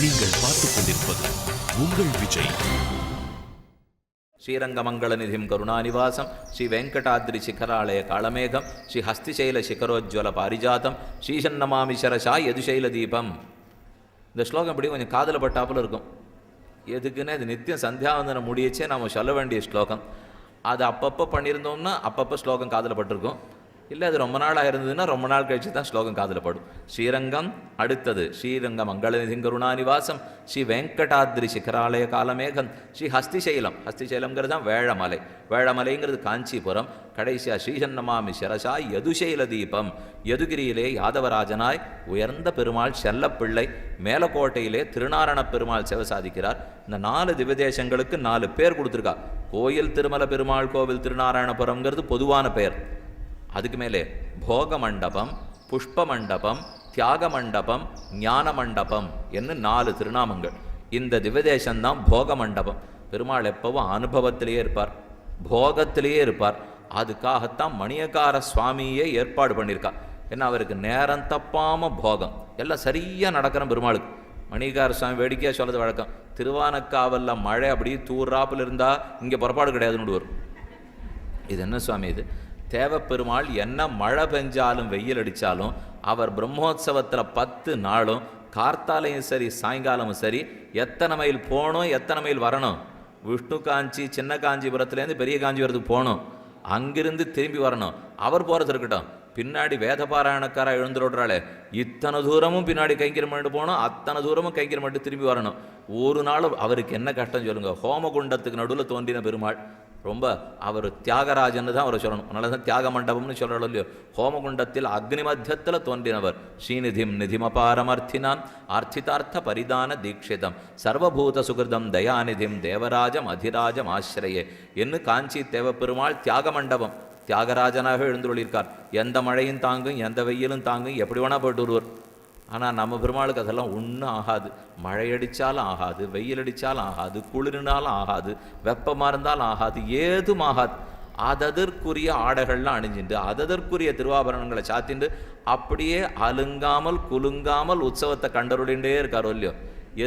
நீங்கள் பார்த்துக் கொண்டிருப்பது உங்கள் விஜய். ஸ்ரீரங்கமங்களநிதிம் கருணாநிவாசம் ஸ்ரீ வெங்கடாத்ரி சிகராலய காளமேகம் ஸ்ரீ ஹஸ்திசைல சிகரோஜ்வல பாரிஜாத்தம் ஸ்ரீசன்னமாமி சரசா யதுசைல தீபம். இந்த ஸ்லோகம் இப்படி கொஞ்சம் காதல பட்டாப்புல இருக்கும். எதுக்குன்னு இது நித்தியம் சந்தியாவந்தனம் முடியச்சே நாம் சொல்ல வேண்டிய ஸ்லோகம். அது அப்பப்போ பண்ணியிருந்தோம்னா அப்பப்போ ஸ்லோகம் காதல பட்டிருக்கும். இல்லை அது ரொம்ப நாளாக இருந்ததுன்னா ரொம்ப நாள் கழிச்சு தான் ஸ்லோகம் காதில் படும். ஸ்ரீரங்கம் அடுத்தது ஸ்ரீரங்க மங்களநிதிம் கருணாநிவாசம் ஸ்ரீ வெங்கடாத்ரி சிகராலய காலமேகம் ஸ்ரீ ஹஸ்திசைலம். ஹஸ்திசைலம்ங்கிறது தான் வேழமலை. வேழமலைங்கிறது காஞ்சிபுரம். கடைசியாக ஸ்ரீசன்னமாமி சரசா யதுசைல தீபம். யதுகிரியிலே யாதவராஜனாய் உயர்ந்த பெருமாள் செல்லப்பிள்ளை மேலக்கோட்டையிலே திருநாரண பெருமாள் சேவை சாதிக்கிறார். இந்த 4 திவ்யதேசங்களுக்கு 4 பேர் கொடுத்துருக்கா. கோயில் திருமல பெருமாள் கோவில் திருநாராயணபுரம்ங்கிறது பொதுவான பெயர். அதுக்கு மேலே போக மண்டபம், புஷ்ப மண்டபம், தியாக மண்டபம், ஞான மண்டபம் என்று 4 திருநாமங்கள். இந்த திவ்யதேசம்தான் போக மண்டபம். பெருமாள் எப்பவும் அனுபவத்திலேயே இருப்பார், போகத்திலேயே இருப்பார். அதுக்காகத்தான் மணியக்கார சுவாமியே ஏற்பாடு பண்ணியிருக்கா. ஏன்னா அவருக்கு நேரம் தப்பாமல் போகம் எல்லாம் சரியாக நடக்கிற பெருமாளுக்கு. மணியக்கார சுவாமி வேடிக்கையாக சொல்கிறது வழக்கம். திருவானக்காவலில் மழை அப்படியே தூர்றாப்பில் இருந்தால் இங்கே புறப்பாடு கிடையாதுன்னு வரும். இது என்ன சுவாமி இது? தேவப்பெருமாள் என்ன மழை பெஞ்சாலும் வெயில் அடித்தாலும் அவர் பிரம்மோத்சவத்தில் 10 நாளும் கார்த்தாலையும் சரி சாயங்காலமும் சரி எத்தனை மைல் போகணும், எத்தனை மைல் வரணும். விஷ்ணு காஞ்சி சின்ன காஞ்சிபுரத்துலேருந்து பெரிய காஞ்சிபுரத்துக்கு போகணும், அங்கிருந்து திரும்பி வரணும். அவர் போகிறது இருக்கட்டும், பின்னாடி வேதபாராயணக்காரா எழுந்துடுறாளே இத்தனை தூரமும் பின்னாடி கைங்கரம் பண்ணிட்டு போகணும், அத்தனை தூரமும் கைங்கரம் பண்ணிட்டு திரும்பி வரணும். ஒரு நாள் அவருக்கு என்ன கஷ்டம் சொல்லுங்கள். ஹோமகுண்டத்துக்கு நடுவில் தோன்றின பெருமாள். ரொம்ப அவர் தியாகராஜன்னு தான் அவரை சொல்லணும். அதனால தான் தியாக மண்டபம்னு சொல்கிறோம் இல்லையோ. ஹோமகுண்டத்தில் அக்னி மத்தியத்தில் தோன்றினவர். ஸ்ரீநிதிம் நிதிமபாரமர்த்தினாம் ஆர்த்திதார்த்த பரிதான தீட்சிதம் சர்வபூத சுகிருதம் தயாநிதிம் தேவராஜம் அதிராஜம் ஆசிரியே என்று காஞ்சி தேவப்பெருமாள் தியாக மண்டபம் தியாகராஜனாக எழுந்துள்ளிருக்கார். எந்த மழையும் தாங்கும், எந்த வெயிலும் தாங்கும், எப்படி வேணால் போயிட்டு வருவார். ஆனால் நம்ம பெருமாளுக்கு அதெல்லாம் ஒன்றும் ஆகாது. மழை அடித்தாலும் ஆகாது, வெயில் அடித்தாலும் ஆகாது, குளிர்னாலும் ஆகாது, வெப்பமாக இருந்தாலும் ஆகாது, ஏதும் ஆகாது. அதற்குரிய ஆடைகள்லாம் அணிஞ்சிட்டு அதற்குரிய திருவாபரணங்களை சாத்திண்டு அப்படியே அலுங்காமல் குலுங்காமல் உற்சவத்தை கண்டருடைண்டே இருக்காரோ இல்லையோ.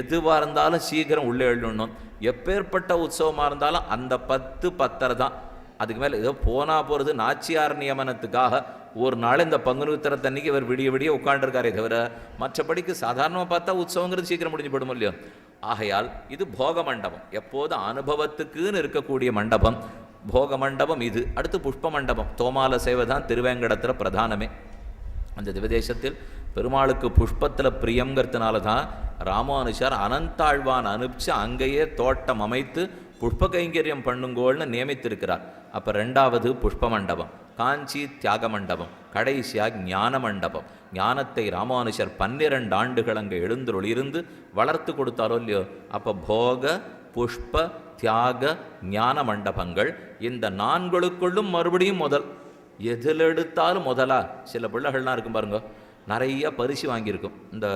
எதுவாக இருந்தாலும் சீக்கிரம் உள்ளே எழுதணும். எப்பேற்பட்ட உற்சவமாக இருந்தாலும் அந்த 10-10:30 தான். அதுக்கு மேலே ஏதோ போனால் போகிறது நாச்சியார் நியமனத்துக்காக ஒரு நாள் இந்த பங்குனி உத்திரத்தன்னைக்கு இவர் விடிய விடிய உட்காண்டிருக்காரே தவிர மற்றபடிக்கு சாதாரணமாக பார்த்தா உற்சவங்கிறது சீக்கிரம் முடிஞ்சு போடும் இல்லையோ. ஆகையால் இது போக மண்டபம், எப்போது அனுபவத்துக்குன்னு இருக்கக்கூடிய மண்டபம் போக மண்டபம் இது. அடுத்து புஷ்ப மண்டபம். தோமால சேவை தான் திருவேங்கடத்தில் பிரதானமே. அந்த திவதேசத்தில் பெருமாளுக்கு புஷ்பத்தில் பிரியங்கிறதுனால தான் ராமானுஷர் அனந்தாழ்வான் அனுப்பிச்சு அங்கேயே தோட்டம் அமைத்து புஷ்ப கைங்கரியம் பண்ணுங்கோள்னு நியமித்திருக்கிறார். அப்போ 2வது புஷ்ப மண்டபம், காஞ்சி தியாக மண்டபம், கடைசியாக ஞான மண்டபம். ஞானத்தை ராமானுஷர் 12 ஆண்டுகள் அங்கே எழுந்தருளிருந்து வளர்த்து கொடுத்தாரோ இல்லையோ. அப்போ போக புஷ்ப தியாக ஞான மண்டபங்கள் இந்த 4க்குள்ளும் மறுபடியும் முதல். எதில் எடுத்தாலும் முதலா. சில பிள்ளைகள்லாம் இருக்கும் பாருங்க, நிறைய பரிசு வாங்கியிருக்கும். இந்த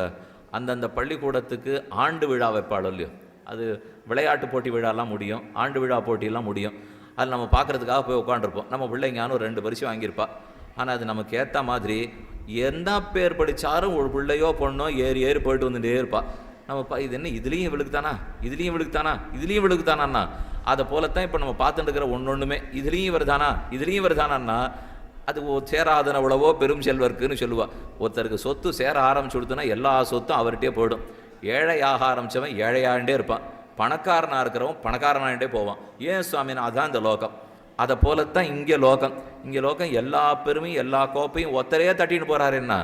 அந்தந்த பள்ளிக்கூடத்துக்கு ஆண்டு விழா வைப்பாளோ இல்லையோ. அது விளையாட்டு போட்டி விழாலாம் முடியும், ஆண்டு விழா போட்டியெல்லாம் முடியும். அது நம்ம பார்க்குறதுக்காக போய் உட்காண்டிருப்போம். நம்ம பிள்ளைங்கானும் 2 பரிசு வாங்கியிருப்பா. ஆனால் அது நமக்கு ஏற்ற மாதிரி என்ன பேர் படித்தாலும் ஒரு பிள்ளையோ பொண்ணோ ஏறி ஏறி போயிட்டு வந்துட்டே இருப்பா. நம்ம இது என்ன இதுலேயும் விழுக்குதானா, இதுலேயும் விழுக்குதானா, இதுலேயும் விழுக்குதானா. அதை போலத்தான் இப்போ நம்ம பார்த்துட்டு இருக்கிற ஒன்றுமே இதுலேயும் வருதானா, இதுலேயும் வருதானான்னா அது சேராதன உழவோ பெரும் செல்வர்க்குன்னு சொல்லுவாள். ஒருத்தருக்கு சொத்து சேர ஆரம்பிச்சு கொடுத்தோன்னா எல்லா சொத்தும் அவர்கிட்டே போயிடும். ஏழையாக ஆரம்பித்தவன் ஏழையாண்டே இருப்பான், பணக்காரனாக இருக்கிறவன் பணக்காரனாகிட்டே போவான். ஏன் சுவாமினா அதுதான் இந்த லோகம். அதை போலத்தான் இங்கே லோகம். இங்கே லோகம் எல்லா பெருமையும் எல்லா கோப்பையும் ஒத்தரையே தட்டின்னு போகிறாரு. என்ன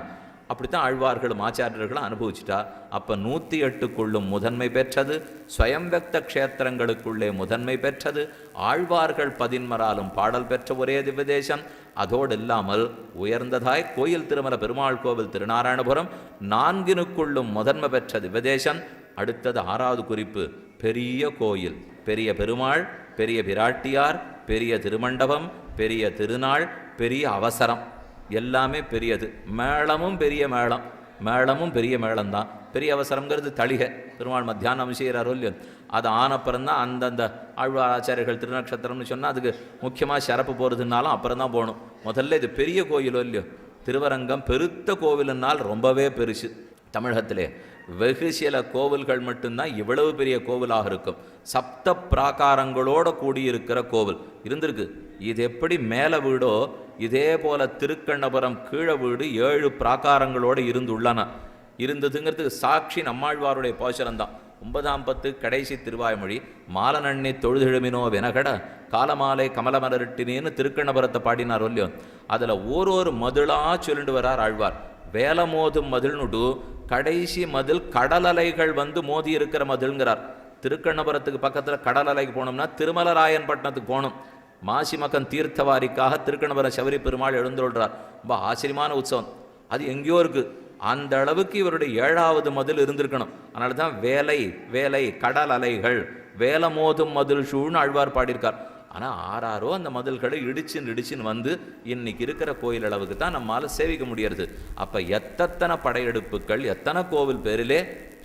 அப்படித்தான் ஆழ்வார்களும் ஆச்சாரியர்களும் அனுபவிச்சுட்டா. அப்போ 108க்குள்ளும் முதன்மை பெற்றது, ஸ்வயம்வக்த க்ஷேத்திரங்களுக்குள்ளே முதன்மை பெற்றது, ஆழ்வார்கள் 11 பாடல் பெற்ற ஒரே திவ்யதேசம். அதோடு இல்லாமல் உயர்ந்ததாய் கோயில் திருமல பெருமாள் கோவில் திருநாராயணபுரம் 4க்குள்ளும் முதன்மை பெற்ற திவ்யதேசம். அடுத்தது 6வது குறிப்பு, பெரிய கோயில், பெரிய பெருமாள், பெரிய பிராட்டியார், பெரிய திருமண்டபம், பெரிய திருநாள், பெரிய அவசரம், எல்லாமே பெரியது. மேளமும் பெரிய மேளம், மேளமும் பெரிய மேளம்தான். பெரிய அவசரங்கிறது தளிகை, பெருமாள் மத்தியானம் செய்கிறாரோ இல்லையோ. அது ஆனப்புறம்தான் அந்தந்த ஆழ்வார் ஆச்சாரியர்கள் திருநக்ஷத்திரம்னு சொன்னால் அதுக்கு முக்கியமாக சிறப்பு போகிறதுனாலும் அப்புறம் தான் போகணும். முதல்ல இது பெரிய கோயிலோ இல்லையோ. திருவரங்கம் பெருத்த கோவிலுனால் ரொம்பவே பெருசு. தமிழகத்திலே வெகு சில கோவில்கள் மட்டும்தான் இவ்வளவு பெரிய கோவிலாக இருக்கும். சப்த பிராகாரங்களோட கூடியிருக்கிற கோவில் இருந்திருக்கு. இது எப்படி மேலே வீடோ இதே போல திருக்கண்ணபுரம் கீழே வீடு 7 பிராகாரங்களோடு இருந்ததுங்கிறதுக்கு சாட்சி நம்மாழ்வாருடைய பாசுரம்தான். 9ஆம் பத்து கடைசி திருவாய்மொழி மாலநண்ணி தொழுதெழுமினோ வெனகட காலமாலை கமலமலரிட்டினேன்னு திருக்கண்ணபுரத்தை பாடினார் இல்லையோ, அதில் ஒரு மதிலாக சொல்லிட்டு வரார் ஆழ்வார். வேலமோதும் மதில்னுடு கடைசி மதில் கடலலைகள் வந்து மோதி இருக்கிற மதில்ங்கிறார். திருக்கண்ணபுரத்துக்கு பக்கத்தில் கடலலைக்கு போனோம்னா திருமலராயன் பட்டணத்துக்கு போகணும். மாசிமகன் தீர்த்தவாரிக்காக திருக்கண்ணபுரம் சபரி பெருமாள் எழுந்தொள்றார். ரொம்ப ஆச்சரியமான உற்சவம். அது எங்கேயோ இருக்குது. அந்த அளவுக்கு இவருடைய 7வது மதில் இருந்திருக்கணும். அதனால தான் வேலை கடல் அலைகள் வேலமோதும் மதில் சூழ்னு ஆழ்வார் பாடியிருக்கார். ஆனால் ஆறாரோ அந்த மதில்களை இடிச்சின்னு வந்து இன்னைக்கு இருக்கிற கோயில் அளவுக்கு தான் நம்மளால் சேவிக்க முடியறது. அப்போ எத்தனை படையெடுப்புகள் எத்தனை கோவில் பேரிலே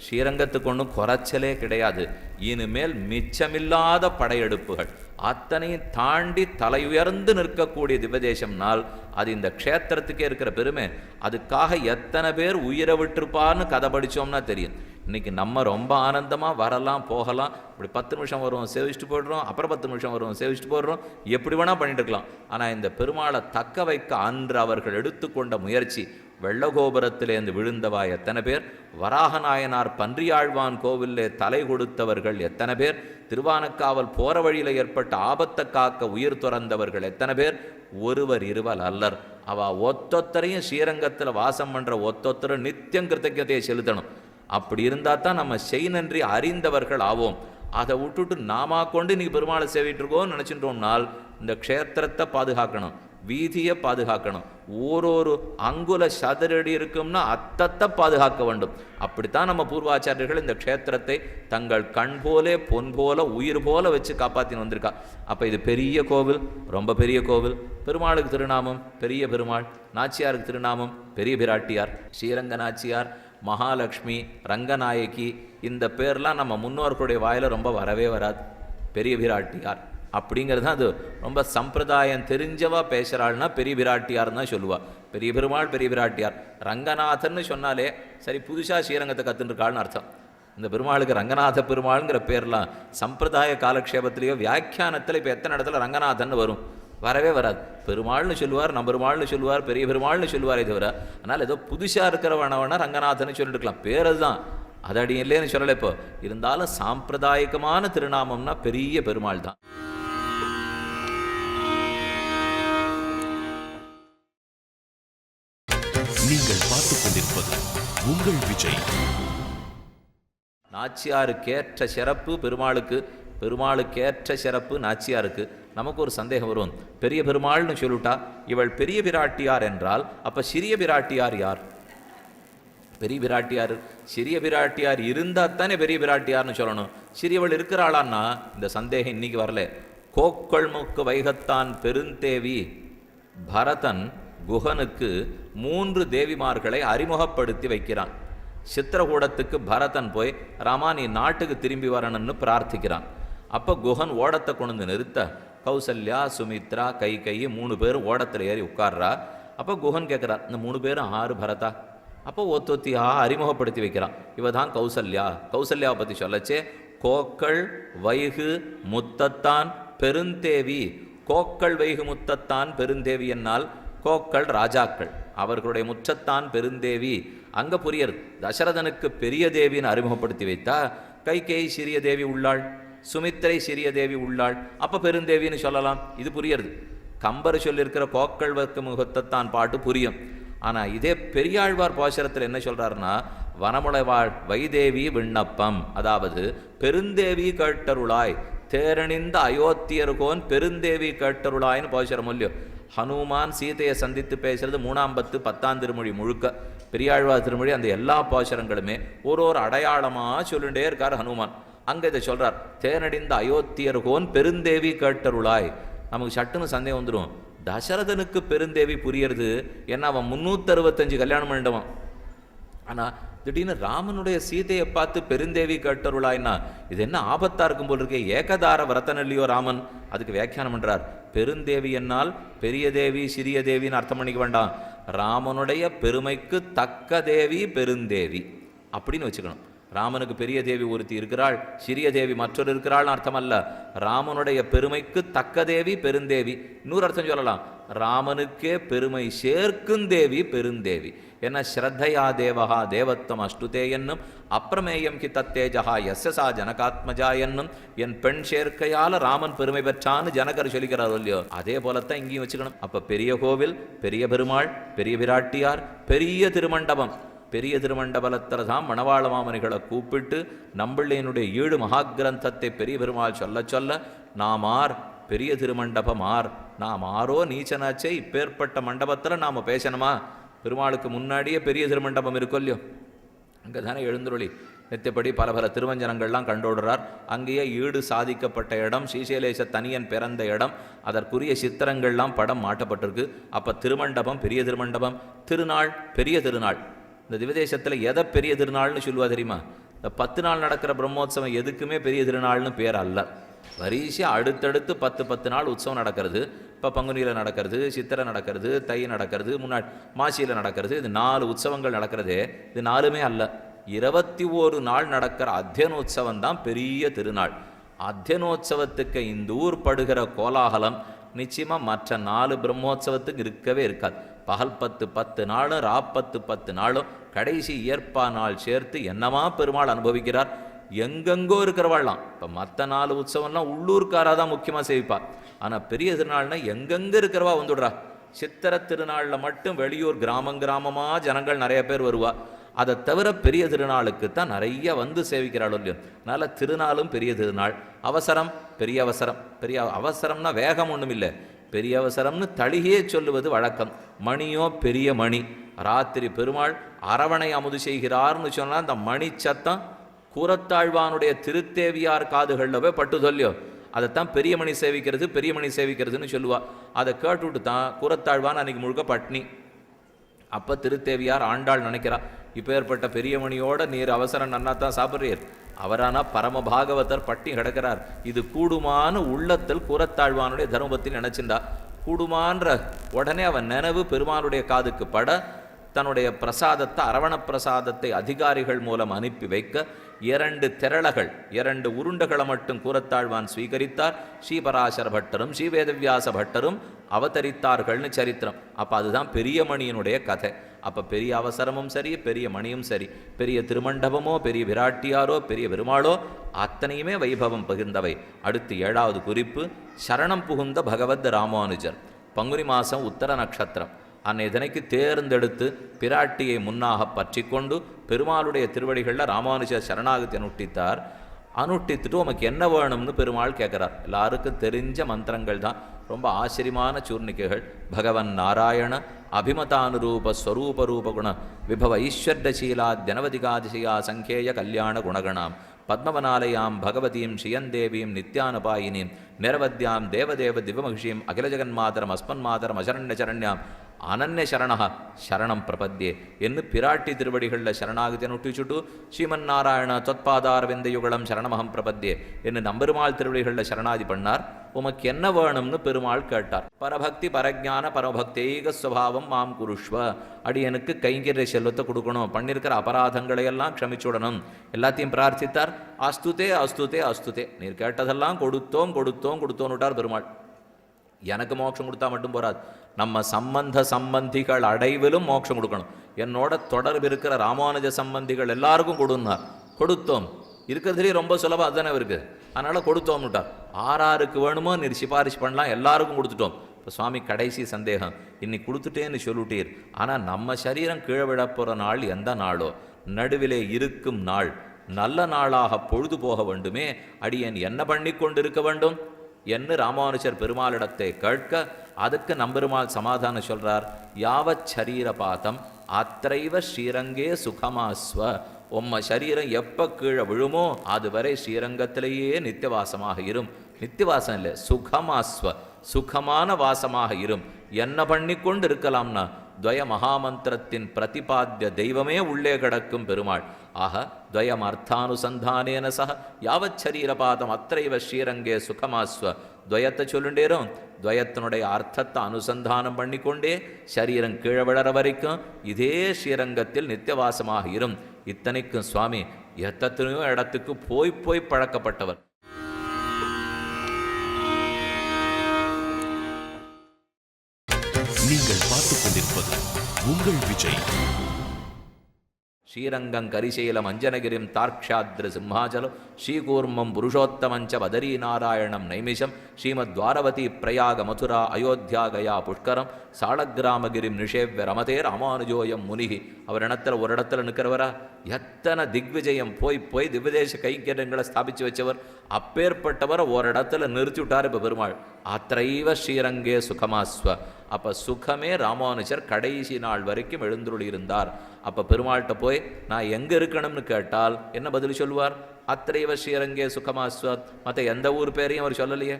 ஸ்ரீரங்கத்துக்கு ஒன்றும் குறைச்சலே கிடையாது. இனிமேல் மிச்சமில்லாத படையெடுப்புகள் அத்தனையும் தாண்டி தலையுயர்ந்து நிற்கக்கூடிய திவ்யதேசம்னால் அது இந்த க்ஷேத்திரத்துக்கே இருக்கிற பெருமை. அதுக்காக எத்தனை பேர் உயிரை விட்டுருப்பார்னு கதை படித்தோம்னா தெரியும். இன்றைக்கி நம்ம ரொம்ப ஆனந்தமாக வரலாம் போகலாம். இப்படி 10 நிமிஷம் வருவோம் சேவிச்சுட்டு போடுறோம், அப்புறம் 10 நிமிஷம் வருவோம் சேவிச்சுட்டு போடுறோம், எப்படி வேணால் பண்ணிட்டு இருக்கலாம். ஆனால் இந்த பெருமாளை தக்க வைக்க அன்று அவர்கள் எடுத்துக்கொண்ட முயற்சி, வெள்ளகோபுரத்திலேருந்து விழுந்தவா எத்தனை பேர், வராகநாயனார் பன்றியாழ்வான் கோவிலே தலை கொடுத்தவர்கள் எத்தனை பேர், திருவானக்காவல் போகிற வழியில் ஏற்பட்ட ஆபத்தை காக்க உயிர் துறந்தவர்கள் எத்தனை பேர், ஒருவர் இருவர் அல்லர். அவள் ஒத்தொத்தரையும் ஸ்ரீரங்கத்தில் வாசம் பண்ணுற ஒத்தொத்தரும் நித்தியம் கிருத்தஜதையை செலுத்தணும். அப்படி இருந்தால் தான் நம்ம செய் நன்றி அறிந்தவர்கள் ஆவோம். அதை விட்டுட்டு நாம கொண்டு இன்றைக்கி பெருமாளை சேவிட்டுருக்கோன்னு நினச்சிட்டோம்னால் இந்த க்ஷேத்திரத்தை பாதுகாக்கணும், வீதியை பாதுகாக்கணும், ஒரு அங்குல சதுரடி இருக்கும்னா அத்தத்தை பாதுகாக்க வேண்டும். அப்படித்தான் நம்ம பூர்வாச்சாரியர்கள் இந்த க்ஷேத்திரத்தை தங்கள் கண் போலே பொன் போல உயிர் போல வச்சு காப்பாற்றின்னு வந்திருக்கா. அப்போ இது பெரிய கோவில், ரொம்ப பெரிய கோவில். பெருமாளுக்கு திருநாமம் பெரிய பெருமாள், நாச்சியாருக்கு திருநாமம் பெரிய பிராட்டியார், ஸ்ரீரங்க நாச்சியார், மகாலட்சுமி, ரங்கநாயகி, இந்த பேர்லாம் நம்ம முன்னோர்களுடைய வாயில் ரொம்ப வரவே வராது. பெரிய பிராட்டியார் அப்படிங்கிறது தான் அது ரொம்ப சம்பிரதாயம் தெரிஞ்சவா பேசுகிறாள்னா பெரிய பிராட்டியார்னு தான் சொல்லுவாள். பெரிய பெருமாள் பெரிய பிராட்டியார். ரங்கநாதன்னு சொன்னாலே சரி புதுசாக ஸ்ரீரங்கத்தை கற்றுருக்காள்னு அர்த்தம். இந்த பெருமாளுக்கு ரங்கநாத பெருமாளுங்கிற பேர்லாம் சம்பிரதாய காலக்ஷேபத்திலேயோ வியாக்கியானத்தில் இப்போ எத்தனை இடத்துல ரங்கநாதன்னு வரும், வரவே வராது. பெருமாள்னு சொல்லுவார், பெருமாள்னு சொல்லுவார், பெரிய பெருமாள்னு சொல்லுவாரே தவிர, அதனால் ஏதோ புதுசாக இருக்கிறவனவனா ரங்கநாதன்னு சொல்லிட்டு இருக்கலாம். பேர் அதுதான், அது அடி இல்லைன்னு சொல்லலை. இப்போ இருந்தாலும் சாம்பிரதாயிகமான திருநாமம்னா பெரிய பெருமாள் தான். நீங்கள் பார்த்துக் கொண்டிருப்பது உங்கள் விஜய். நாச்சியாருக்கேற்ற சிறப்பு பெருமாளுக்கு, பெருமாளுக்கேற்ற சிறப்பு நாச்சியாருக்கு. நமக்கு ஒரு சந்தேகம் வரும், பெரிய பெருமாள்னு சொல்லிட்டா இவள் பெரிய பிராட்டியார் என்றால் அப்போ சிறிய பிராட்டியார் யார்? பெரிய பிராட்டியார் சிறிய பிராட்டியார் இருந்தால் தானே பெரிய பிராட்டியார்னு சொல்லணும். சிறியவள் இருக்கிறாளான்னா இந்த சந்தேகம் இன்னைக்கு வரல. கோக்கொள்முக்கு வைகத்தான் பெருந்தேவி பரதன் குஹனுக்கு 3 தேவிமார்களை அறிமுகப்படுத்தி வைக்கிறான். சித்திரகூடத்துக்கு பரதன் போய் ராமா நீ நாட்டுக்கு திரும்பி வரணும்னு பிரார்த்திக்கிறான். அப்போ குஹன் ஓடத்தை கொண்டு நிறுத்த கௌசல்யா, சுமித்ரா, கைகேயி 3 பேரும் ஓடத்தில் ஏறி உட்கார்றா. அப்போ குஹன் கேட்குறார், இந்த 3 பேரும் 6 பரதா? அப்போ ஒத்தொத்தியாக அறிமுகப்படுத்தி வைக்கிறான். இவ தான் கௌசல்யா. கௌசல்யாவை பற்றி சொல்லச்சே கோக்கள் வைகு முத்தத்தான் பெருந்தேவி. கோக்கள் வைகு முத்தத்தான் பெருந்தேவி என்னால் கோக்கள் ராஜாக்கள், அவர்களுடைய முற்றத்தான் பெருந்தேவி. அங்கே புரியர் தசரதனுக்கு பெரிய தேவின்னு அறிமுகப்படுத்தி வைத்தா கைகேயி சிறிய தேவி உள்ளாள், சுமித்திரை சிறிய தேவி உள்ளாள், அப்போ பெருந்தேவின்னு சொல்லலாம். இது புரியறது. கம்பர் சொல்லியிருக்கிற கோக்கள் வர்க்க முகத்தத்தான் பாட்டு புரியும். ஆனால் இதே பெரியாழ்வார் பாசுரத்தில் என்ன சொல்கிறாருன்னா வனமுளைவாள் வைதேவி விண்ணப்பம், அதாவது பெருந்தேவி கேட்டருளாய், தேரணிந்த அயோத்தியர்கோன் பெருந்தேவி கேட்டருளாய்னு பாசுரம் இல்லையோ. ஹனுமான் சீதையை சந்தித்து பேசுறது 3ஆம் பத்து 10ஆம் திருமொழி முழுக்க. பெரியாழ்வார் திருமொழி அந்த எல்லா பாசுரங்களுமே ஒரு அடையாளமாக சொல்லிகிட்டே இருக்கார் ஹனுமான். அங்கே இதை சொல்கிறார், தேனடிந்த அயோத்தியர்கோன் பெருந்தேவி கேட்டருளாய். நமக்கு சட்டுன்னு சந்தேகம் வந்துடும், தசரதனுக்கு பெருந்தேவி புரியறது, ஏன்னா அவன் 365 கல்யாணம் பண்ணிட்டவன். ஆனால் திடீர்னு ராமனுடைய சீதையை பார்த்து பெருந்தேவி கேட்டருளாய்னா இது என்ன ஆபத்தாக இருக்கும் போல் இருக்கே, ஏகதார விரதன் இல்லையோ ராமன். அதுக்கு வியாக்கியானம் பண்ணுறார், பெருந்தேவி என்னால் பெரிய தேவி சிறிய தேவின்னு அர்த்தம் பண்ணிக்க வேண்டாம், ராமனுடைய பெருமைக்கு தக்க தேவி பெருந்தேவி. அப்படின்னு வச்சுக்கணும். ராமனுக்கு பெரிய தேவி ஒருத்தி இருக்கிறாள், சிறிய தேவி மற்றொரு இருக்கிறாள்னு அர்த்தம் அல்ல. ராமனுடைய பெருமைக்கு தக்க தேவி பெருந்தேவி. இன்னொரு அர்த்தம் சொல்லலாம், ராமனுக்கே பெருமை சேர்க்கும் தேவி பெருந்தேவி. என்ன ஸ்ரத்தையா தேவஹா தேவத்வம் அஷ்டுதே என்னும் அப்பிரமேயம் கி தத்தேஜஹா எஸ்எஸ்ஆ ஜனகாத்மஜா என்னும் என் பெண் சேர்க்கையால் ராமன் பெருமை பெற்றான்னு ஜனகர் சொல்லிக்கிறார் இல்லையோ, அதே போலத்தான் இங்கேயும் வச்சுக்கணும். அப்போ பெரிய கோவில், பெரிய பெருமாள், பெரிய பிராட்டியார், பெரிய திருமண்டபம். பெரிய திருமண்டபலத்தில் தான் மணவாள மாமனிகளை கூப்பிட்டு நம்பிள்ளையினுடைய 7 மகாகிரந்தத்தை பெரிய பெருமாள் சொல்ல சொல்ல நாமார் பெரிய திருமண்டபமார், நாம் ஆரோ நீச்சனாச்சே இப்பேற்பட்ட மண்டபத்தில் நாம் பேசணுமா? பெருமாளுக்கு முன்னாடியே பெரிய திருமண்டபம் இருக்கும் இல்லையோ, அங்கே தானே எழுந்துருளி நித்தியப்படி பல பல திருவஞ்சனங்கள்லாம் கண்டோடுறார். அங்கேயே ஈடு சாதிக்கப்பட்ட இடம், ஸ்ரீசைலேச தனியன் பிறந்த இடம், அதற்குரிய சித்திரங்கள்லாம் படம் மாட்டப்பட்டிருக்கு. அப்போ திருமண்டபம் பெரிய திருமண்டபம், திருநாள் பெரிய திருநாள். இந்த திவதேசத்தில் எதை பெரிய திருநாள்னு சொல்லுவா தெரியுமா? இந்த 10 நாள் நடக்கிற பிரம்மோத்சவம் எதுக்குமே பெரிய திருநாள்னு பேர் அல்ல. வரிசையாக அடுத்தடுத்து 10 நாள் உற்சவம் நடக்கிறது. இப்போ பங்குனியில் நடக்கிறது, சித்திரை நடக்கிறது, தை நடக்கிறது, முன்னாடி மாசியில் நடக்கிறது. இது 4 உற்சவங்கள் நடக்கிறதே. இது 4மே அல்ல, 21 நாள் நடக்கிற அத்தியனோத்சவம் தான் பெரிய திருநாள். அத்தியனோத்சவத்துக்கு இந்த ஊர் படுகிற கோலாகலம் நிச்சயமாக மற்ற 4 பிரம்மோத்சவத்துக்கு இருக்கவே இருக்காது. பகல் 10 நாளும், 10 நாளும், கடைசி இயற்பா நாள் சேர்த்து என்னமா பெருமாள் அனுபவிக்கிறார். எங்கெங்கோ இருக்கிறவாள்லாம். இப்போ மற்ற 4 உற்சவம்லாம் உள்ளூர்காராக தான் முக்கியமாக சேவிப்பா. ஆனால் பெரிய திருநாள்னா எங்கெங்கே இருக்கிறவா வந்துடுறா. சித்திரை திருநாளில் மட்டும் வெளியூர் கிராமமாக ஜனங்கள் நிறைய பேர் வருவா. அதை தவிர பெரிய திருநாளுக்கு தான் நிறைய வந்து சேவிக்கிறாள் இல்லையோ. அதனால் திருநாளும் பெரிய திருநாள். அவசரம் பெரிய அவசரம். பெரிய அவசரம்னா வேகம் ஒன்றும் இல்லை, பெரிய அவசரம்னு தளிகையே சொல்லுவது வழக்கம். மணியோ பெரிய மணி. ராத்திரி பெருமாள் அரவணை அமுது செய்கிறார்னு சொன்னால் அந்த மணி சத்தம் கூரத்தாழ்வானுடைய திருத்தேவியார் காதுகளில் போய் பட்டு சொல்லியோ. அதைத்தான் பெரிய மணி சேவிக்கிறது, பெரிய மணி சேவிக்கிறதுன்னு சொல்லுவா. அதை கேட்டுவிட்டு தான் கூரத்தாழ்வான் அன்றைக்கி முழுக்க பட்னி. அப்போ திருத்தேவியார் ஆண்டாள் நினைக்கிறா, இப்போ ஏற்பட்ட பெரிய மணியோட நீர் அவசரம் நன்னா தான் சாப்பிட்றீர். அவரானா பரம பாகவதர் பட்டி கிடக்கிறார். இது கூடுமான உள்ளத்தில் கூரத்தாழ்வானுடைய தர்மபத்தில் நினைச்சிருந்தா. கூடுமான்ற உடனே அவன் நினைவு பெருமாளுடைய காதுக்கு பட தன்னுடைய பிரசாதத்தை, அரவண பிரசாதத்தை அதிகாரிகள் மூலம் அனுப்பி வைக்க 2 திரளகள், 2 உருண்டைகளை மட்டும் கூரத்தாழ்வான் ஸ்வீகரித்தார். ஸ்ரீபராசர பட்டரும் ஸ்ரீவேதவியாச பட்டரும் அவதரித்தார்கள்னு சரித்திரம். அப்போ அதுதான் பெரிய மணியினுடைய கதை. அப்போ பெரிய அவசரமும் சரி, பெரிய மணியும் சரி, பெரிய திருமண்டபமோ, பெரிய விராட்டியாரோ, பெரிய பெருமாளோ அத்தனையுமே வைபவம் பகிர்ந்தவை. அடுத்து 7வது குறிப்பு, சரணம் புகுந்த பகவத் ராமானுஜர். பங்குனி மாதம் உத்தர நட்சத்திரம். அன்னை தினைக்கு தேர்ந்தெடுத்து பிராட்டியை முன்னாக பற்றி கொண்டு பெருமாளுடைய திருவடிகளில் ராமானுஜர் சரணாகத்தை அனுஷ்டித்தார். அனுஷ்டித்துட்டு உமக்கு என்ன வேணும்னு பெருமாள் கேட்குறார். எல்லாருக்கும் தெரிஞ்ச மந்திரங்கள் தான், ரொம்ப ஆச்சரியமான சூர்ணிக்கைகள். பகவன் நாராயண அபிமதானுரூப ஸ்வரூப ரூபகுண விபவ ஈஸ்வர்டசீலா ஜனவதிகாதிசயா சங்கேய கல்யாண குணகணாம் பத்மவனாலயாம் பகவதீம் ஸ்ரீயந்தேவீம் நித்யானுபாயினீம் நிரவத்யாம் தேவதேவ திவமகிஷீம் அகிலஜகன்மாதரம் அஸ்மன்மாதரம் அசரண்யசரண்யாம் அனன்ய சரணா சரணம் பிரபத்யே என்று பிராட்டி திருவடிகளில் சரணாகத்தை நுட்டிச்சுட்டு ஸ்ரீமன் நாராயண தொத்பாதார விந்தயுகலம் சரணமகம் பிரபத்யே என்று நம்பெருமாள் திருவடிகளில் சரணாதி பண்ணார். உமக்கு என்ன வேணும்னு பெருமாள் கேட்டார். பரபக்தி பரஜான பரபக்தேக ஸ்வபாவம் மாம் குருஷ்வ. அடியனுக்கு கைங்கரிய செல்வத்தை கொடுக்கணும், பண்ணியிருக்கிற அபராதங்களை எல்லாம் க்ஷமிச்சுடணும், எல்லாத்தையும் பிரார்த்தித்தார். அஸ்துதே அஸ்துதே அஸ்துதே. நீர் கேட்டதெல்லாம் கொடுத்தோம் கொடுத்தோம் கொடுத்தோன்னுட்டார் பெருமாள். எனக்கு மோட்சம் கொடுத்தா மட்டும் போராது, நம்ம சம்பந்திகள் அடைவிலும் மோட்சம் கொடுக்கணும். என்னோட தொடர்பு இருக்கிற ராமானுஜ சம்பந்திகள் எல்லாருக்கும் கொடுன்னார். கொடுத்தோம். இருக்கிறதுலேயே ரொம்ப சுலபம் அதுதானே இருக்குது. அதனால் கொடுத்தோம்னுட்டார். ஆறாருக்கு வேணுமோ நீர் சிபாரிசு பண்ணலாம், எல்லாருக்கும் கொடுத்துட்டோம். இப்போ சுவாமி கடைசி சந்தேகம், இன்னைக்கு கொடுத்துட்டேன்னு சொல்லிட்டீர், ஆனால் நம்ம சரீரம் கீழே விழப்போகிற நாள் எந்த நாளோ, நடுவிலே இருக்கும் நாள் நல்ல நாளாக பொழுது போக வேண்டுமே, அடியேன் என்ன பண்ணி கொண்டு இருக்க வேண்டும் என்று ராமானுஜர் பெருமாளிடத்தை கேட்க, அதுக்கு நம்பெருமாள் சமாதானம் சொல்றார். யாவத் சரீர பாதம் அத்தைவ ஸ்ரீரங்கே சுகமாஸ்வ. உம்ம சரீரம் எப்போ கீழே விழுமோ அதுவரை ஸ்ரீரங்கத்திலேயே நித்தியவாசமாக இரும். நித்தியவாசம் இல்லை, சுகமாஸ்வ, சுகமான வாசமாக இரும். என்ன பண்ணி கொண்டு இருக்கலாம்னா துவய மகாமந்திரத்தின் பிரதிபாத்திய தெய்வமே உள்ளே கிடக்கும் பெருமாள். ஆக துவயம் அர்த்தானுசந்தானேன சக யாவத் சரீரபாதம் அத்தைவ ஸ்ரீரங்கே சுகமாஸ்வ. துவயத்தை சொல்லுண்டேரும், துவயத்தினுடைய அர்த்தத்தை அனுசந்தானம் பண்ணிக்கொண்டே சரீரம் கீழே விழற வரைக்கும் இதே ஸ்ரீரங்கத்தில் நித்தியவாசமாக இரும் இத்தனைக்கும் சுவாமி எத்தனையோ இடத்துக்கு போய் போய் பழக்கப்பட்டவர். நீங்கள் பார்த்துக் கொண்டிருப்பது உங்கள் விஜய். ஸ்ரீரங்கம் கரிசைலம் அஞ்சனகிரிம் தார்க்ஷாத்ர சிம்ஹாச்சலம் ஸ்ரீகூர்மம் புருஷோத்தமஞ்ச பதரி நாராயணம் நைமிஷம் ஸ்ரீமத்வாரவதி பிரயாக மதுரா அயோத்தியா கயா புஷ்கரம் சாலக்கிராமகிரிம் நிஷேவ்ய ரமதே ராமானுஜோயம் முனிகி. அவர் இடத்துல ஒரு இடத்துல நிற்கிறவரா? எத்தனை திக்விஜயம் போய் போய் திவ்யதேச கைங்கரியங்களை ஸ்தாபித்து வச்சவர். அப்பேற்பட்டவரை ஒரு இடத்துல நிறுத்தி விட்டார் இப்போ பெருமாள். அத்தைவ ஸ்ரீரங்கே சுகமாஸ்வ. அப்போ சுகமே ராமானுஜர் கடைசி நாள் வரைக்கும் எழுந்துருளி இருந்தார். அப்போ பெருமாள்கிட்ட போய் நான் எங்கே இருக்கணும்னு கேட்டால் என்ன பதில் சொல்லுவார்? அத்தைவ ஸ்ரீரங்கே சுகமாஸ்வத். மற்ற எந்த ஊர் பேரையும் அவர் சொல்லலையே,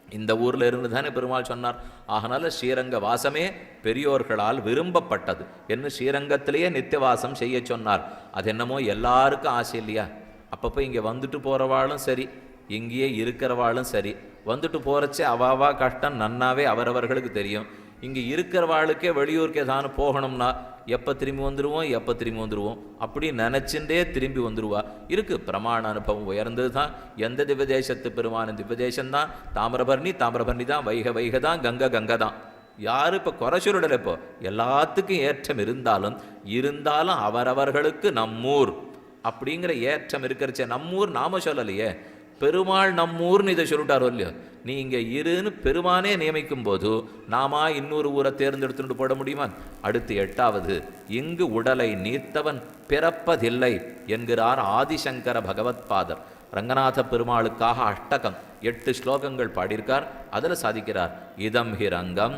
இந்த ஊரில் இருந்து தானே பெருமாள் சொன்னார். ஆகனால ஸ்ரீரங்க வாசமே பெரியோர்களால் விரும்பப்பட்டது என்று ஸ்ரீரங்கத்திலேயே நித்தியவாசம் செய்ய சொன்னார். அது என்னமோ எல்லாருக்கும் ஆசை இல்லையா? அப்பப்போ இங்கே வந்துட்டு போகிறவாளும் சரி, இங்கேயே இருக்கிறவாளும் சரி, வந்துட்டு போகிறச்சே அவாவா கஷ்டம் நன்னாவே அவரவர்களுக்கு தெரியும். இங்கே இருக்கிறவாளுக்கே வெளியூருக்கே தானே போகணும்னா எப்போ திரும்பி வந்துடுவோம் அப்படி நினச்சிண்டே திரும்பி வந்துடுவா. இருக்குது பிரமாண அனுபவம் உயர்ந்தது தான். எந்த திவ்யதேசத்து பெருமான திவ்யதேசம்தான். தாமிரபரணி தான், வைகை தான், கங்கை தான். யாரும் இப்போ குறை சொல்லலை. இப்போ எல்லாத்துக்கும் ஏற்றம் இருந்தாலும் அவரவர்களுக்கு நம்மூர் அப்படிங்கிற ஏற்றம் இருக்கிறச்சே. நம்மூர் நாம சொல்லலையே, பெருமாள் நம்மூர்னு இதை சொல்லிட்டாரோ இல்லையோ. நீ இங்கே இருன்னு பெருமானே நியமிக்கும் போது நாமா இன்னொரு ஊரை தேர்ந்தெடுத்துட்டு போட முடியுமா? அடுத்து 8வது, இங்கு உடலை நீத்தவன் பிறப்பதில்லை என்கிறார் ஆதிசங்கர பகவத்பாதர். ரங்கநாத பெருமாளுக்காக அஷ்டகம் 8 ஸ்லோகங்கள் பாடியிருக்கார். அதில் சாதிக்கிறார், இதம் ஹி ரங்கம்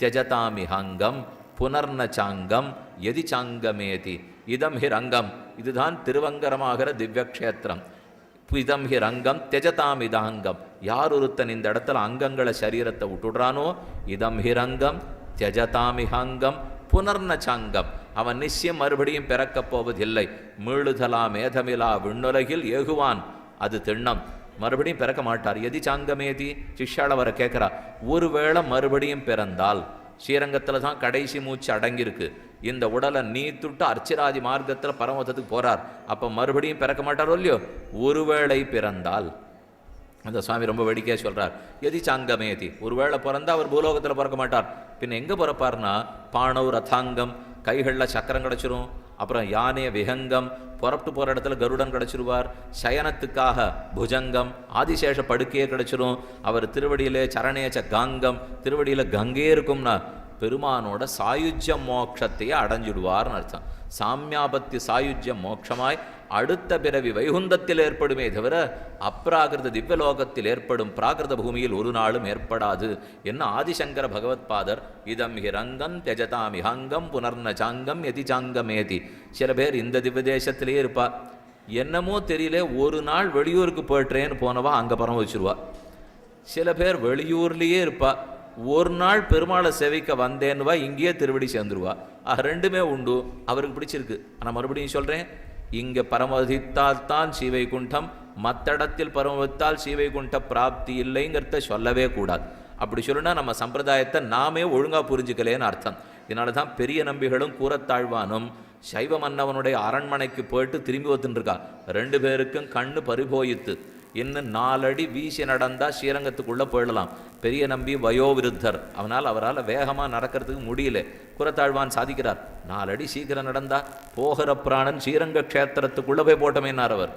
தியஜதாமி ஹங்கம் புனர்னச்சாங்கம் எதி சாங்கமேதி. இதம் ஹி ரங்கம், இதுதான் திருவங்கரமாகிற திவ்யக்ஷேத்திரம். இதம் ஹி ரங்கம் தியஜதாம் இதாங்கம். யார் ஒருத்தன் இந்த இடத்துல அங்கங்களை சரீரத்தை விட்டுடுறானோ, இதம் ஹி ரங்கம் தியஜதாமிஹங்கம் புனர்னச்சாங்கம், அவன் நிச்சயம் மறுபடியும் பிறக்கப் போவதில்லை. மீளுதலா மேதமிலா விண்ணுலகில் ஏகுவான், அது திண்ணம். மறுபடியும் பிறக்க மாட்டார். எதி சாங்கமேதி. சிஷ்யால வர கேட்குறா, ஒருவேளை மறுபடியும் பிறந்தால், ஸ்ரீரங்கத்தில் தான் கடைசி மூச்சு அடங்கியிருக்கு, இந்த உடலை நீத்துட்டு அர்ச்சிராதி மார்க்கத்தில் பரமதத்துக்கு போகிறார், அப்போ மறுபடியும் பிறக்க மாட்டாரோ இல்லையோ? ஒருவேளை பிறந்தால், அந்த சுவாமி ரொம்ப வேடிக்கையாக சொல்கிறார், எதி சாங்கமேதி. ஒருவேளை பிறந்தால் அவர் பூலோகத்தில் பிறக்க மாட்டார். பின் எங்கே பிறப்பார்னா, பாணவ் ரதாங்கம், கைகளில் சக்கரம் கிடச்சிரும். அப்புறம் யானே விஹங்கம், புறப்பட்டு போகிற இடத்துல கருடன் கிடச்சிருவார். சயனத்துக்காக புஜங்கம், ஆதிசேஷ படுக்கையே கிடச்சிரும். அவர் திருவடியிலே சரணேச்ச காங்கம், திருவடியில் கங்கே இருக்கும்னா பெருமானோட சாயுஜ்ய மோட்சத்தையே அடைஞ்சிடுவார்னு அர்த்தம். சாமியாபத்தி சாயுஜ்ய மோட்சமாய் அடுத்த பிறவி வைகுந்தத்தில் ஏற்படுமே தவிர அப்ராகிருத திவ்யலோகத்தில் ஏற்படும் பிராகிருத பூமியில் ஒரு நாளும் ஏற்படாது என்ன ஆதிசங்கர பகவத்பாதர். இதம் ஹி ரங்கம் தியஜதாமி ஹங்கம் புனர்னச்சாங்கம் எதி சாங்கமேதி. சில பேர் இந்த திவ்ய தேசத்திலே இருப்பா, என்னமோ தெரியல ஒரு நாள் வெளியூருக்கு போய்ட்றேன்னு போனவா அங்கே பரம வச்சுருவா. சில பேர் வெளியூர்லேயே இருப்பா, ஒரு நாள் பெருமாளை சேவிக்க வந்தேன்னுவா, இங்கேயே திருவடி சேர்ந்துருவா. ரெண்டுமே உண்டு, அவருக்கு பிடிச்சிருக்கு. ஆனால் மறுபடியும் சொல்கிறேன், இங்கே பரமதித்தால் தான் ஸ்ரீவைகுண்டம், மற்றடத்தில் பரமதித்தால் ஸ்ரீவைகுண்ட பிராப்தி இல்லைங்கிறத சொல்லவே கூடாது. அப்படி சொல்லுனா நம்ம சம்பிரதாயத்தை நாமே ஒழுங்காக புரிஞ்சுக்கலேன்னு அர்த்தம். இதனால தான் பெரிய நம்பிகளும் கூறத்தாழ்வானும் சைவ மன்னவனுடைய அரண்மனைக்கு போயிட்டு திரும்பி வந்துட்டுருக்கா. 2 பேருக்கும் கண்ணு பறிபோயித்து. இன்னும் 4 அடி வீசி நடந்தால் ஸ்ரீரங்கத்துக்குள்ளே போயிடலாம். பெரிய நம்பி வயோவிருத்தர், அவரால் வேகமாக நடக்கிறதுக்கு முடியல. குரத்தாழ்வான் சாதிக்கிறார், 4 அடி சீக்கிரம் நடந்தால் போகிற பிராணன் ஸ்ரீரங்க க்ஷேத்திரத்துக்குள்ளே போய் போட்டமேனார் அவர்.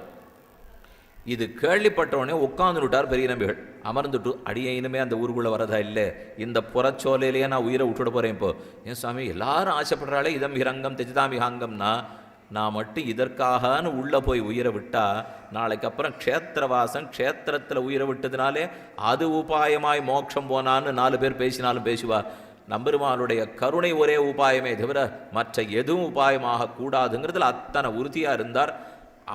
இது கேள்விப்பட்டவுடனே உட்காந்துட்டார் பெரிய நம்பிகள். அமர்ந்துட்டு, அடியே இனிமே அந்த ஊருக்குள்ளே வரதா இல்லை, இந்த புறச்சோலையிலேயே நான் உயிரை விட்டுட போகிறேன். இப்போ என் சுவாமி எல்லாரும் ஆசைப்படுறாளே இதம் ஹிரங்கம் திஜதாமிஹாங்கம்னா, நான் மட்டும் இதற்காகனு உள்ளே போய் உயிரை விட்டால் நாளைக்கு அப்புறம் க்ஷேத்திரவாசன் க்ஷேத்திரத்தில் உயிரை விட்டதுனாலே அது உபாயமாய் மோட்சம் போனான்னு 4 பேர் பேசினாலும் பேசுவா. நம்பெருமானுடைய கருணை ஒரே உபாயமே தவிர மற்ற எதுவும் உபாயமாக கூடாதுங்கிறதுல அத்தனை உறுதியாக இருந்தார்.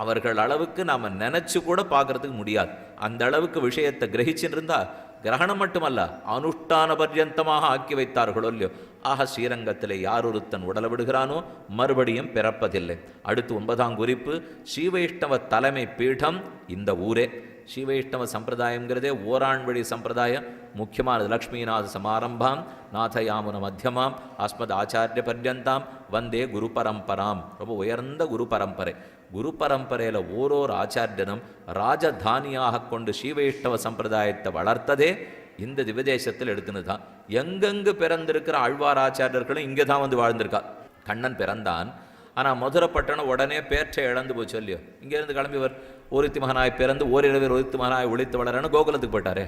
அவர்கள் அளவுக்கு நாம் நினச்சி கூட பார்க்குறதுக்கு முடியாது. அந்த அளவுக்கு விஷயத்தை கிரகிச்சுன்னு இருந்தால் கிரகணம் மட்டுமல்ல அனுஷ்டான பர்யந்தமாக ஆக்கி வைத்தார்களோ இல்லையோ. ஆக ஸ்ரீரங்கத்தில் யார் ஒருத்தன் உடலை விடுகிறானோ மறுபடியும் பிறப்பதில்லை. அடுத்து 9ஆம் குறிப்பு, ஸ்ரீவைஷ்ணவ தலைமை பீடம் இந்த ஊரே. ஸ்ரீவைஷ்ணவ சம்பிரதாயங்கிறதே ஓராண்வழி சம்பிரதாயம். முக்கியமானது. லக்ஷ்மிநாத சமாரம்பாம் நாதயாமுன மத்தியமாம் அஸ்மத் ஆச்சாரிய பர்யந்தாம் வந்தே குரு பரம்பராம். ரொம்ப உயர்ந்த குரு பரம்பரை. குரு பரம்பரையில் ஓரோரு ஆச்சாரியனும் ராஜதானியாக கொண்டு ஸ்ரீவைஷ்ணவ சம்பிரதாயத்தை வளர்த்ததே இந்த திவ்யதேசத்தில் எடுத்துன்னு தான். எங்கெங்கு பிறந்திருக்கிற ஆழ்வார் ஆச்சாரியர்களும் இங்கே தான் வந்து வாழ்ந்திருக்கா. கண்ணன் பிறந்தான், ஆனால் மதுரைப்பட்டணம் உடனே பேற்றை இழந்து போச்சு இல்லையோ. இங்கேருந்து கிளம்பிவர் ஒருத்தி மகனாய் பிறந்து ஓரிரவர் ஒருத்தி மகனாய் ஒழித்து வளரன்னு கோகுலத்துக்கு போயிட்டாரே.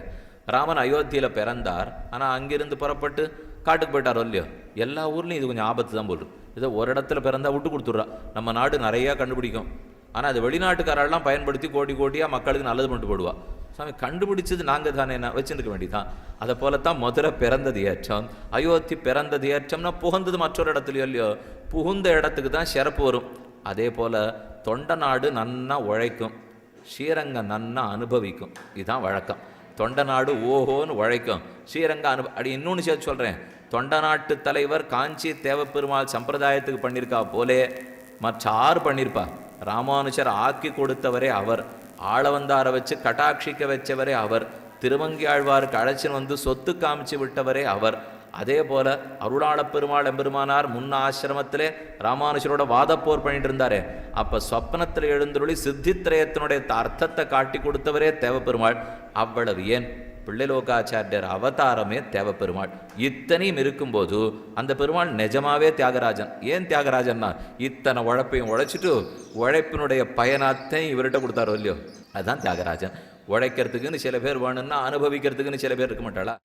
ராமன் அயோத்தியில் பிறந்தார், ஆனால் அங்கிருந்து புறப்பட்டு காட்டுக்கு போயிட்டாரோ இல்லையோ. எல்லா ஊர்லேயும் இது கொஞ்சம் ஆபத்து தான் போடுது. இதை ஒரு இடத்துல பிறந்தா விட்டு கொடுத்துட்றா. நம்ம நாடு நிறையா கண்டுபிடிக்கும், ஆனால் அது வெளிநாட்டுக்காரெல்லாம் பயன்படுத்தி கோடி கோட்டியாக மக்களுக்கு நல்லது பண்ணிட்டு போடுவா. சாமி கண்டுபிடிச்சது நாங்கள் தானே, என்ன வச்சுருக்க வேண்டியதான். அதை போலத்தான் மதுரை பிறந்தது ஏற்றம், அயோத்தி பிறந்தது ஏற்றம்னா புகுந்தது மற்றொரு இடத்துலையோ இல்லையோ. புகுந்த இடத்துக்கு தான் சிறப்பு வரும். அதே போல் தொண்ட நாடு நன்னா உழைக்கும், ஸ்ரீரங்கம் நன்னா அனுபவிக்கும். இதுதான் வழக்கம். தொண்ட நாடு ஓஹோன்னு உழைக்கும், ஸ்ரீரங்கம் அப்படி இன்னொன்று சேர்த்து சொல்கிறேன். தொண்ட நாட்டு தலைவர் காஞ்சி தேவப்பெருமாள் சம்பிரதாயத்துக்கு பண்ணியிருக்கா போலே மற்ற ஆறு பண்ணியிருப்பா. ராமானுஜர் ஆக்கி கொடுத்தவரே அவர், ஆளவந்தாரை வச்சு கட்டாட்சிக்க வச்சவரே அவர், திருவங்கி ஆழ்வாருக்கு அழைச்சின்னு வந்து சொத்து காமிச்சு விட்டவரே அவர். அதே போல அருளாளப் பெருமாள் எம்பெருமானார் முன்ன ஆசிரமத்திலே ராமானுஜரோட வாதப்போர் பண்ணிட்டு இருந்தாரே, அப்போ சொப்னத்தில் எழுந்துருளி சித்தித்திரயத்தினுடைய அர்த்தத்தை காட்டி கொடுத்தவரே தேவப்பெருமாள். அவ்வளவு ஏன் பிள்ளைலோகாச்சாரியர் அவதாரமே தேவப்பெருமாள். இத்தனையும் இருக்கும்போது அந்த பெருமாள் நிஜமாவே தியாகராஜன். ஏன் தியாகராஜன்னா இத்தனை உழைப்பையும் உழைச்சிட்டு உழைப்பினுடைய பயனாத்தையும் இவர்கிட்ட கொடுத்தாரோ இல்லையோ, அதுதான் தியாகராஜன். உழைக்கிறதுக்குன்னு சில பேர் வேணும்னா அனுபவிக்கிறதுக்குன்னு சில பேர் இருக்க மாட்டாளா?